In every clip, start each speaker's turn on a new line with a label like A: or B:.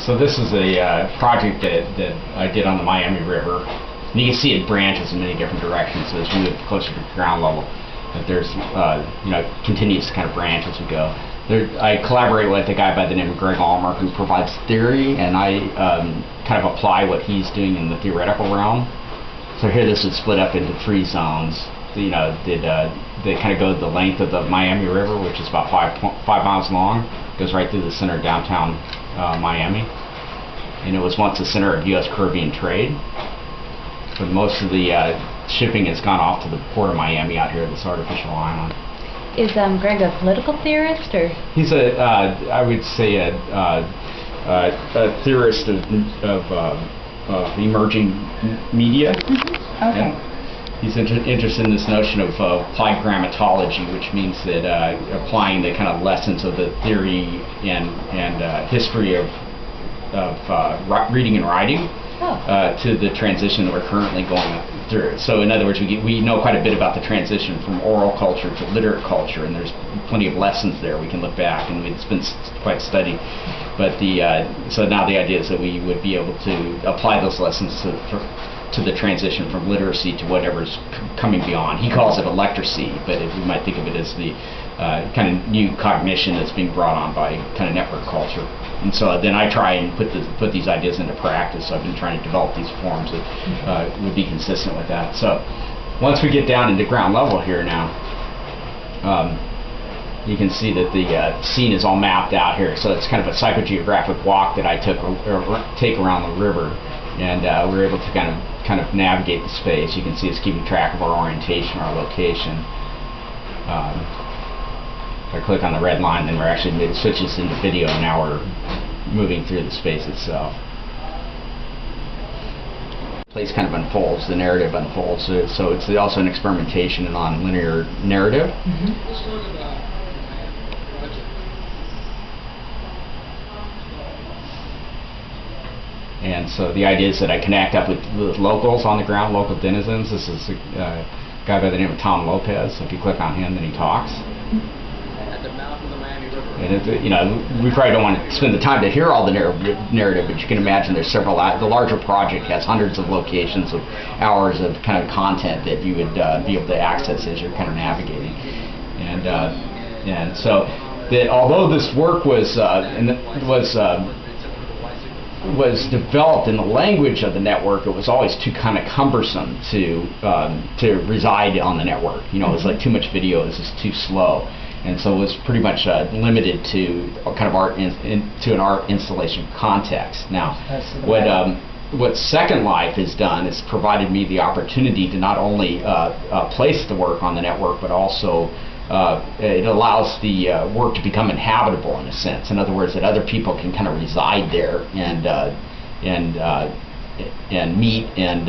A: So this is a project that I did on the Miami River. And you can see it branches in many different directions as we move closer to ground level. That there's, continues to kind of branch as we go. I collaborate with a guy by the name of Greg Almer who provides theory, and I kind of apply what he's doing in the theoretical realm. So here this is split up into 3 zones. They kind of go the length of the Miami River, which is about 5 miles long. Goes right through the center of downtown Miami. And it was once the center of U.S. Caribbean trade. But most of the shipping has gone off to the port of Miami out here at this artificial island.
B: Is Greg a political theorist, or?
A: He's I would say a theorist of emerging media.
B: Mm-hmm. Okay.
A: Yeah. He's interested in this notion of applied grammatology, which means that applying the kind of lessons of the theory and history of reading and writing to the transition that we're currently going through. So in other words, we know quite a bit about the transition from oral culture to literate culture, and there's plenty of lessons there. We can look back, and it's been quite studied. But so now the idea is that we would be able to apply those lessons to the transition from literacy to whatever's coming beyond. He calls it electracy, but we might think of it as the kind of new cognition that's being brought on by kind of network culture. And so then I try and put these ideas into practice. So I've been trying to develop these forms that would be consistent with that. So once we get down into ground level here now, you can see that the scene is all mapped out here. So it's kind of a psychogeographic walk that I take around the river. And we're able to kind of navigate the space. You can see it's keeping track of our orientation, our location. If I click on the red line, then it switches into video, and now we're moving through the space itself. The place kind of unfolds, the narrative unfolds. So it's also an experimentation in non-linear narrative. Mm-hmm. And so the idea is that I connect up with locals on the ground, local denizens. This is a guy by the name of Tom Lopez. If you click on him, then he talks.
C: At the mouth of the Miami River.
A: And we probably don't want to spend the time to hear all the narrative, but you can imagine there's several. The larger project has hundreds of locations of hours of kind of content that you would be able to access as you're kind of navigating. And so although this work was developed in the language of the network, it was always too kind of cumbersome to reside on the network. It was like too much video, it was just too slow, and so it was pretty much limited to kind of an art installation context. Now, what Second Life has done is provided me the opportunity to not only place the work on the network, but also it allows the work to become inhabitable in a sense. In other words, that other people can kind of reside there and meet and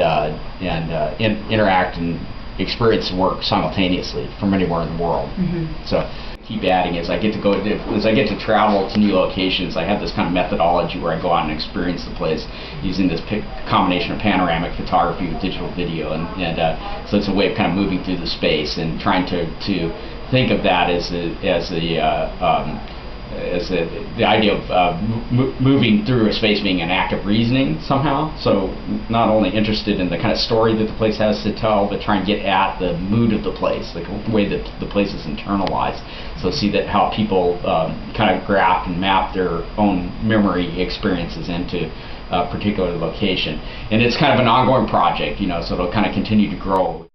A: interact and experience work simultaneously from anywhere in the world. Mm-hmm. So keep adding as I get to travel to new locations. I have this kind of methodology where I go out and experience the place using this combination of panoramic photography with digital video, and so it's a way of kind of moving through the space and trying to think of that as the idea of moving through a space being an act of reasoning somehow. So not only interested in the kind of story that the place has to tell, but try and get at the mood of the place, the way that the place is internalized. So see that how people kind of graph and map their own memory experiences into a particular location. And it's kind of an ongoing project, so it'll kind of continue to grow.